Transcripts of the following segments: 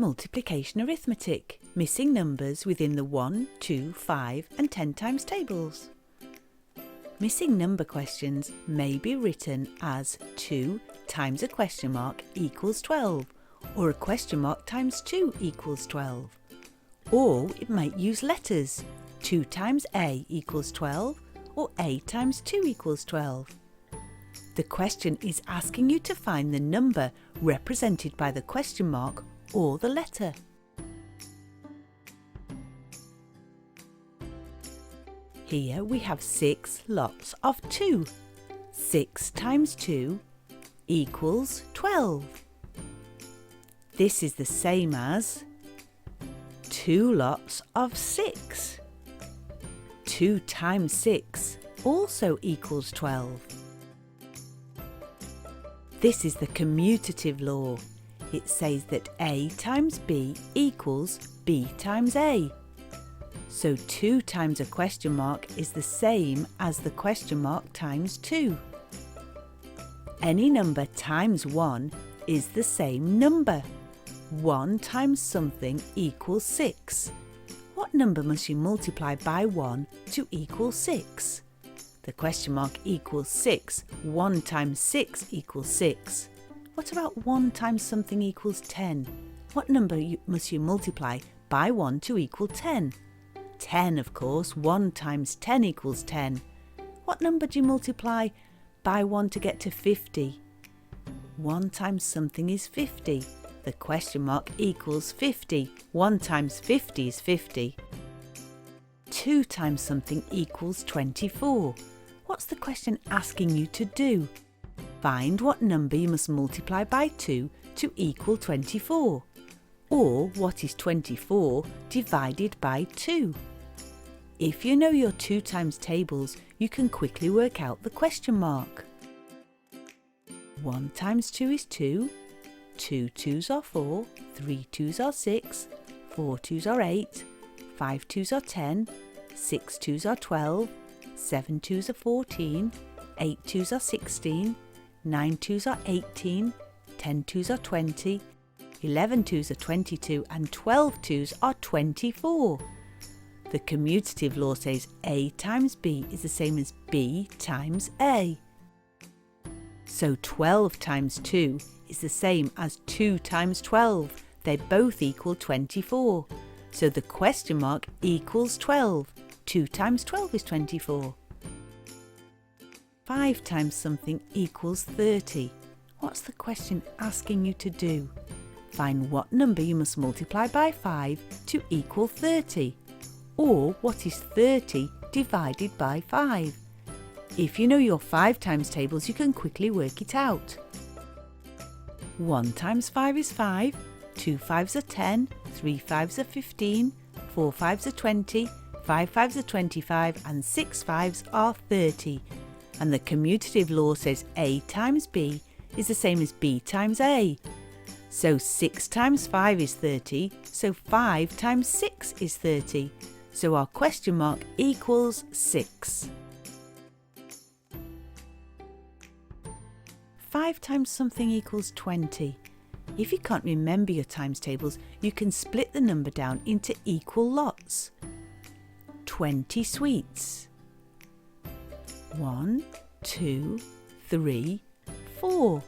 Multiplication Arithmetic, missing numbers within the 1, 2, 5 and 10 times tables. Missing number questions may be written as 2 times a question mark equals 12, or a question mark times 2 equals 12. Or it might use letters, 2 times A equals 12, or A times 2 equals 12. The question is asking you to find the number represented by the question mark or the letter. Here we have 6 lots of 2. 6 times 2 equals 12. This is the same as 2 lots of 6. 2 times 6 also equals 12. This is the commutative law. It says that A times B equals B times A. So 2 times a question mark is the same as the question mark times 2. Any number times 1 is the same number. 1 times something equals 6. What number must you multiply by 1 to equal 6? The question mark equals 6. 1 times 6 equals 6. What about 1 times something equals 10? What number must you multiply by 1 to equal 10? 10, of course. 1 times 10 equals 10. What number do you multiply by 1 to get to 50? 1 times something is 50. The question mark equals 50. 1 times 50 is 50. 2 times something equals 24. What's the question asking you to do? Find what number you must multiply by 2 to equal 24. Or what is 24 divided by 2? If you know your 2 times tables, you can quickly work out the question mark. 1 times 2 is 2, 2 2s are 4, 3 2s are 6, 4 2s are 8, 5 2s are 10, 6 2s are 12, 7 2s are 14, 8 2s are 16, 9 2s are 18, 10 2s are 20, 11 2s are 22 and 12 2s are 24. The commutative law says A times B is the same as B times A. So 12 times 2 is the same as 2 times 12. They both equal 24. So the question mark equals 12. 2 times 12 is 24. 5 times something equals 30. What's the question asking you to do? Find what number you must multiply by 5 to equal 30. Or what is 30 divided by 5? If you know your 5 times tables, you can quickly work it out. 1 times 5 is 5, 2 5s are 10, 3 5s are 15, 4 5s are 20, 5 5s are 25 and 6 5s are 30. And the commutative law says A times B is the same as B times A. So 6 times 5 is 30, so 5 times 6 is 30. So our question mark equals 6. 5 times something equals 20. If you can't remember your times tables, you can split the number down into equal lots. 20 sweets. 1, 2, 3, 4.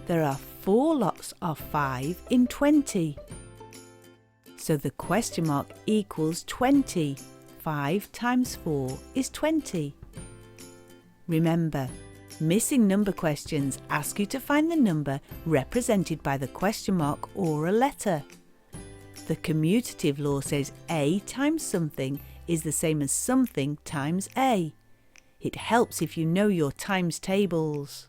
There are 4 lots of 5 in 20. So the question mark equals 20. 5 times 4 is 20. Remember, missing number questions ask you to find the number represented by the question mark or a letter. The commutative law says A times something is the same as something times A. It helps if you know your times tables.